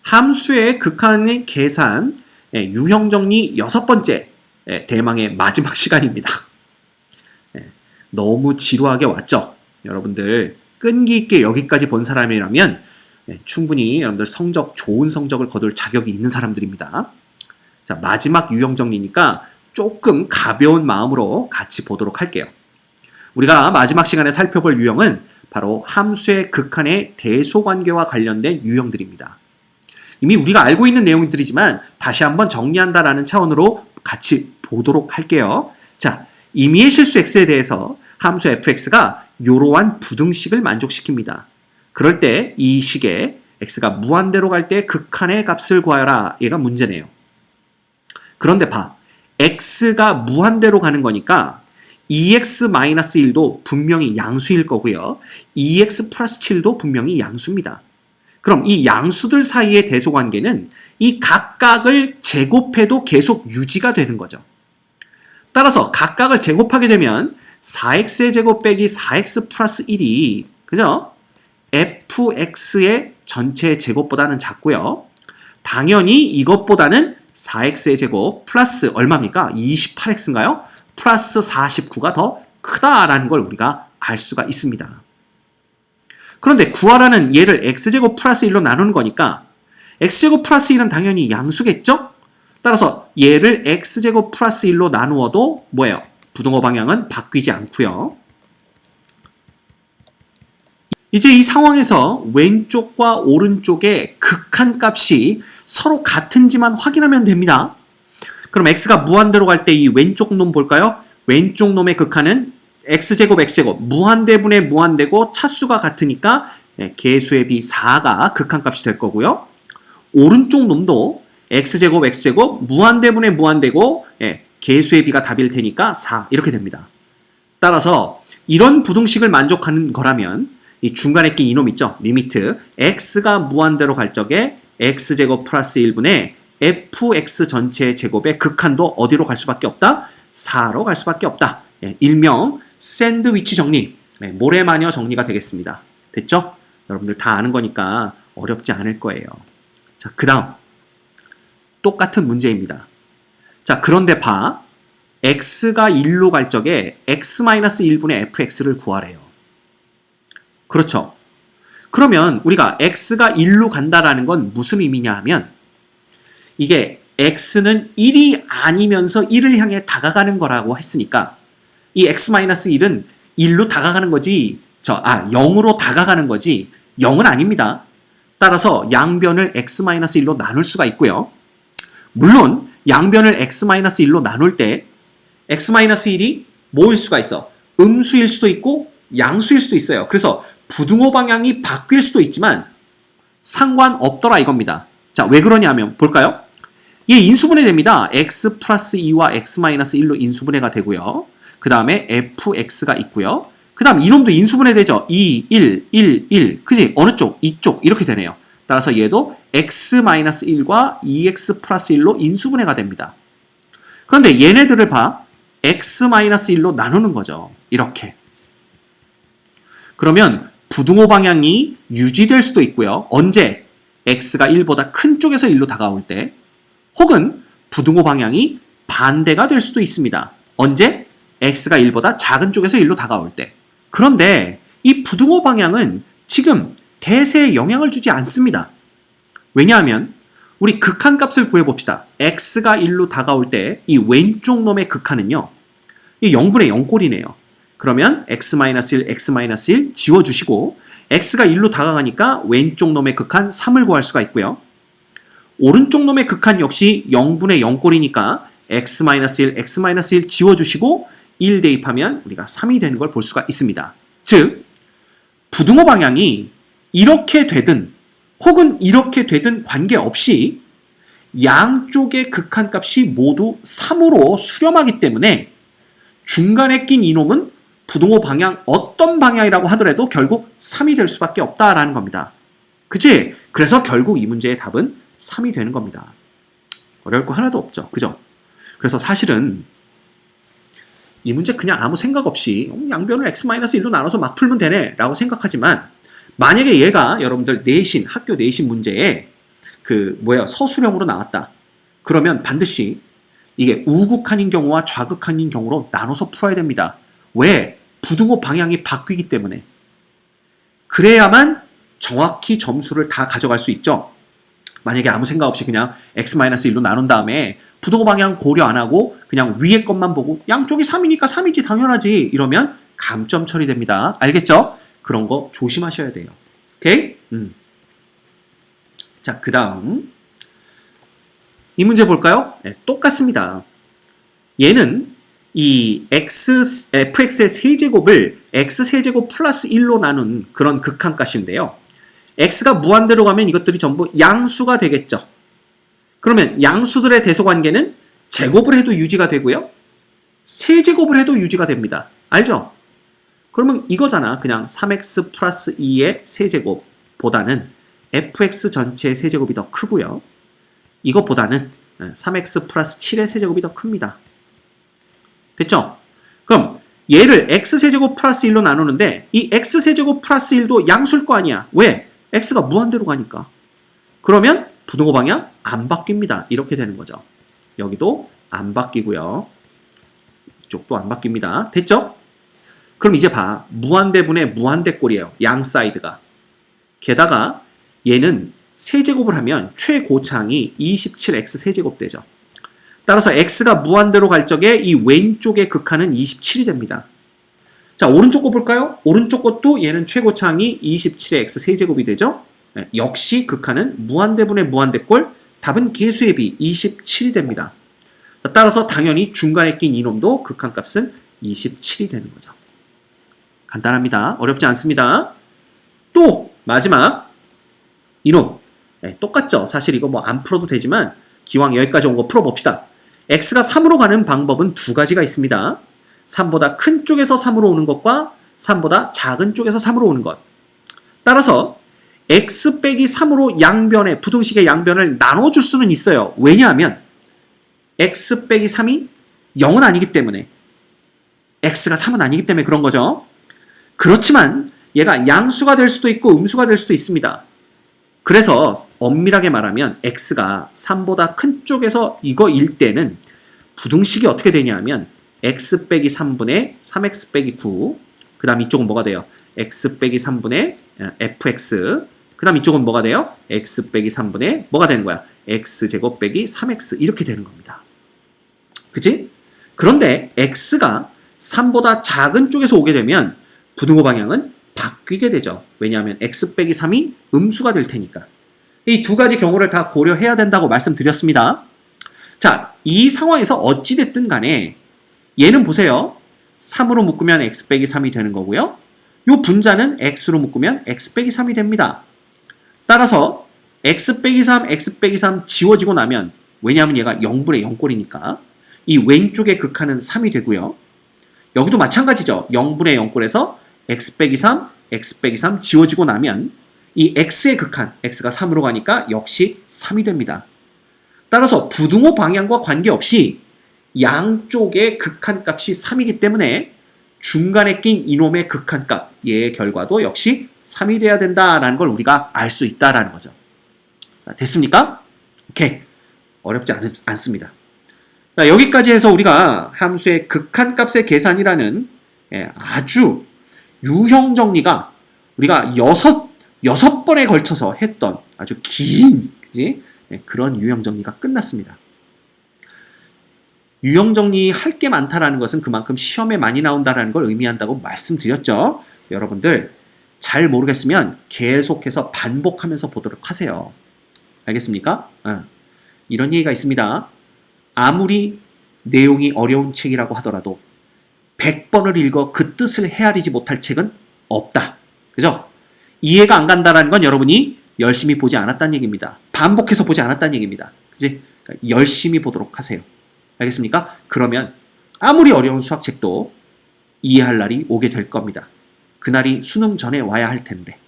함수의 극한의 계산 유형정리 6번째 대망의 마지막 시간입니다. 너무 지루하게 왔죠? 여러분들 끈기 있게 여기까지 본 사람이라면 충분히 여러분들 좋은 성적을 거둘 자격이 있는 사람들입니다. 자, 마지막 유형정리니까 조금 가벼운 마음으로 같이 보도록 할게요. 우리가 마지막 시간에 살펴볼 유형은 바로 함수의 극한의 대소관계와 관련된 유형들입니다. 이미 우리가 알고 있는 내용들이지만 다시 한번 정리한다라는 차원으로 같이 보도록 할게요. 자, 임의의 실수 x에 대해서 함수 fx가 이러한 부등식을 만족시킵니다. 그럴 때 이 식에 x가 무한대로 갈 때 극한의 값을 구하여라. 얘가 문제네요. 그런데 봐. x가 무한대로 가는 거니까 2x-1도 분명히 양수일 거고요. 2x 플러스 7도 분명히 양수입니다. 그럼 이 양수들 사이의 대소관계는 이 각각을 제곱해도 계속 유지가 되는 거죠. 따라서 각각을 제곱하게 되면 4x의 제곱 빼기 4x 플러스 1이 그죠? fx의 전체 제곱보다는 작고요. 당연히 이것보다는 4x의 제곱 플러스 얼마입니까? 28x인가요? 플러스 49가 더 크다라는 걸 우리가 알 수가 있습니다. 그런데 구하라는 얘를 x제곱 플러스 1로 나누는 거니까 x제곱 플러스 1은 당연히 양수겠죠? 따라서 얘를 x제곱 플러스 1로 나누어도 뭐예요? 부등호 방향은 바뀌지 않고요. 이제 이 상황에서 왼쪽과 오른쪽의 극한값이 서로 같은지만 확인하면 됩니다. 그럼 x가 무한대로 갈 때 이 왼쪽 놈 볼까요? 왼쪽 놈의 극한은 x제곱 x제곱 무한대분의 무한대고 차수가 같으니까 개수의 비 4가 극한값이 될 거고요. 오른쪽 놈도 x제곱 x제곱 무한대분의 무한대고 개수의 비가 답일 테니까 4 이렇게 됩니다. 따라서 이런 부등식을 만족하는 거라면 이 중간에 낀 이놈 있죠? 리미트 x가 무한대로 갈 적에 x제곱 플러스 1분의 fx 전체의 제곱의 극한도 어디로 갈 수밖에 없다? 4로 갈 수밖에 없다. 일명 샌드위치 정리, 모래마녀 정리가 되겠습니다. 됐죠? 여러분들 다 아는 거니까 어렵지 않을 거예요. 자, 그 다음 똑같은 문제입니다. 자, 그런데 봐. x가 1로 갈 적에 x-1분의 fx를 구하래요. 그렇죠? 그러면 우리가 x가 1로 간다라는 건 무슨 의미냐 하면 이게 x는 1이 아니면서 1을 향해 다가가는 거라고 했으니까 이 x-1은 1로 다가가는 거지 0으로 다가가는 거지 0은 아닙니다. 따라서 양변을 x-1로 나눌 수가 있고요. 물론 양변을 x-1로 나눌 때 x-1이 뭐일 수가 있어? 음수일 수도 있고 양수일 수도 있어요. 그래서 부등호 방향이 바뀔 수도 있지만 상관없더라 이겁니다. 자, 왜 그러냐면 볼까요? 얘 인수분해 됩니다. x 플러스 2와 x-1로 인수분해가 되고요. 그 다음에 fx가 있고요. 그 다음 이놈도 인수분해 되죠. 2, 1, 1, 1. 그지? 어느 쪽? 이쪽. 이렇게 되네요. 따라서 얘도 x-1과 2x 플러스 1로 인수분해가 됩니다. 그런데 얘네들을 봐. x-1로 나누는 거죠. 이렇게. 그러면 부등호 방향이 유지될 수도 있고요. 언제? x가 1보다 큰 쪽에서 1로 다가올 때 혹은 부등호 방향이 반대가 될 수도 있습니다. 언제? x가 1보다 작은 쪽에서 1로 다가올 때. 그런데 이 부등호 방향은 지금 대세에 영향을 주지 않습니다. 왜냐하면 우리 극한값을 구해봅시다. x가 1로 다가올 때 이 왼쪽 놈의 극한은요. 이 0분의 0꼴이네요. 그러면 x-1, x-1 지워주시고 x가 1로 다가가니까 왼쪽 놈의 극한 3을 구할 수가 있고요. 오른쪽 놈의 극한 역시 0분의 0꼴이니까 x-1, x-1 지워주시고 1 대입하면 우리가 3이 되는 걸 볼 수가 있습니다. 즉 부등호 방향이 이렇게 되든 혹은 이렇게 되든 관계없이 양쪽의 극한값이 모두 3으로 수렴하기 때문에 중간에 낀 이놈은 부등호 방향 어떤 방향이라고 하더라도 결국 3이 될 수밖에 없다라는 겁니다. 그치? 그래서 결국 이 문제의 답은 3이 되는 겁니다. 어려울 거 하나도 없죠. 그죠? 그래서 사실은 이 문제 그냥 아무 생각 없이 양변을 x-1로 나눠서 막 풀면 되네 라고 생각하지만 만약에 얘가 여러분들 내신, 학교 내신 문제에 서술형으로 나왔다. 그러면 반드시 이게 우극한인 경우와 좌극한인 경우로 나눠서 풀어야 됩니다. 왜? 부등호 방향이 바뀌기 때문에. 그래야만 정확히 점수를 다 가져갈 수 있죠. 만약에 아무 생각 없이 그냥 x-1로 나눈 다음에 부등호 방향 고려 안 하고 그냥 위에 것만 보고 양쪽이 3이니까 3이지 당연하지 이러면 감점 처리됩니다. 알겠죠? 그런 거 조심하셔야 돼요. 오케이? 자, 그 다음 이 문제 볼까요? 네, 똑같습니다. 얘는 이 fx의 세제곱을 x세제곱 플러스 1로 나눈 그런 극한값인데요. x가 무한대로 가면 이것들이 전부 양수가 되겠죠. 그러면 양수들의 대소관계는 제곱을 해도 유지가 되고요. 세제곱을 해도 유지가 됩니다. 알죠? 그러면 이거잖아. 그냥 3x 플러스 2의 세제곱보다는 fx 전체의 세제곱이 더 크고요. 이것보다는 3x 플러스 7의 세제곱이 더 큽니다. 됐죠? 그럼 얘를 x세제곱 플러스 1로 나누는데 이 x세제곱 플러스 1도 양수일 거 아니야. 왜? x가 무한대로 가니까. 그러면 부등호 방향 안 바뀝니다. 이렇게 되는 거죠. 여기도 안 바뀌고요. 이쪽도 안 바뀝니다. 됐죠? 그럼 이제 봐. 무한대분의 무한대꼴이에요. 양 사이드가. 게다가 얘는 세제곱을 하면 최고창이 27x 세제곱 되죠. 따라서 x가 무한대로 갈 적에 이 왼쪽의 극한은 27이 됩니다. 자, 오른쪽 거 볼까요? 오른쪽 것도 얘는 최고창이 27의 x 세제곱이 되죠. 네, 역시 극한은 무한대분의 무한대꼴, 답은 개수의 비 27이 됩니다. 따라서 당연히 중간에 낀 이놈도 극한값은 27이 되는 거죠. 간단합니다. 어렵지 않습니다. 또 마지막 이놈. 네, 똑같죠. 사실 이거 뭐 안 풀어도 되지만 기왕 여기까지 온 거 풀어봅시다. x가 3으로 가는 방법은 두 가지가 있습니다. 3보다 큰 쪽에서 3으로 오는 것과 3보다 작은 쪽에서 3으로 오는 것. 따라서 x 빼기 3으로 양변의 부등식의 양변을 나눠줄 수는 있어요. 왜냐하면 x 빼기 3이 0은 아니기 때문에 x가 3은 아니기 때문에 그런 거죠. 그렇지만 얘가 양수가 될 수도 있고 음수가 될 수도 있습니다. 그래서 엄밀하게 말하면 x가 3보다 큰 쪽에서 이거일 때는 부등식이 어떻게 되냐면 x 빼기 3분의 3x 빼기 9, 그 다음 이쪽은 뭐가 돼요? x 빼기 3분의 fx, 그 다음 이쪽은 뭐가 돼요? x 빼기 3분의 뭐가 되는 거야? x제곱 빼기 3x 이렇게 되는 겁니다. 그치? 그런데 x가 3보다 작은 쪽에서 오게 되면 부등호 방향은 바뀌게 되죠. 왜냐하면 x 빼기 3이 음수가 될 테니까. 이 두 가지 경우를 다 고려해야 된다고 말씀드렸습니다. 자, 이 상황에서 어찌됐든 간에 얘는 보세요. 3으로 묶으면 x 빼기 3이 되는 거고요. 요 분자는 x로 묶으면 x 빼기 3이 됩니다. 따라서 x 빼기 3, x 빼기 3 지워지고 나면 왜냐하면 얘가 0분의 0꼴이니까 이 왼쪽의 극한은 3이 되고요. 여기도 마찬가지죠. 0분의 0꼴에서 x 빼기 3, x 빼기 3 지워지고 나면 이 x의 극한, x가 3으로 가니까 역시 3이 됩니다. 따라서 부등호 방향과 관계없이 양쪽의 극한값이 3이기 때문에 중간에 낀 이놈의 극한값, 얘의 결과도 역시 3이 돼야 된다라는 걸 우리가 알 수 있다라는 거죠. 됐습니까? 오케이. 어렵지 않습니다. 자, 여기까지 해서 우리가 함수의 극한값의 계산이라는 아주 유형 정리가 우리가 여섯 번에 걸쳐서 했던 아주 긴 그지? 그런 유형 정리가 끝났습니다. 유형 정리 할 게 많다라는 것은 그만큼 시험에 많이 나온다라는 걸 의미한다고 말씀드렸죠. 여러분들 잘 모르겠으면 계속해서 반복하면서 보도록 하세요. 알겠습니까? 이런 얘기가 있습니다. 아무리 내용이 어려운 책이라고 하더라도 100번을 읽어 그 뜻을 헤아리지 못할 책은 없다. 그죠? 이해가 안 간다는 건 여러분이 열심히 보지 않았다는 얘기입니다. 반복해서 보지 않았다는 얘기입니다. 그지? 그러니까 열심히 보도록 하세요. 알겠습니까? 그러면 아무리 어려운 수학책도 이해할 날이 오게 될 겁니다. 그날이 수능 전에 와야 할 텐데.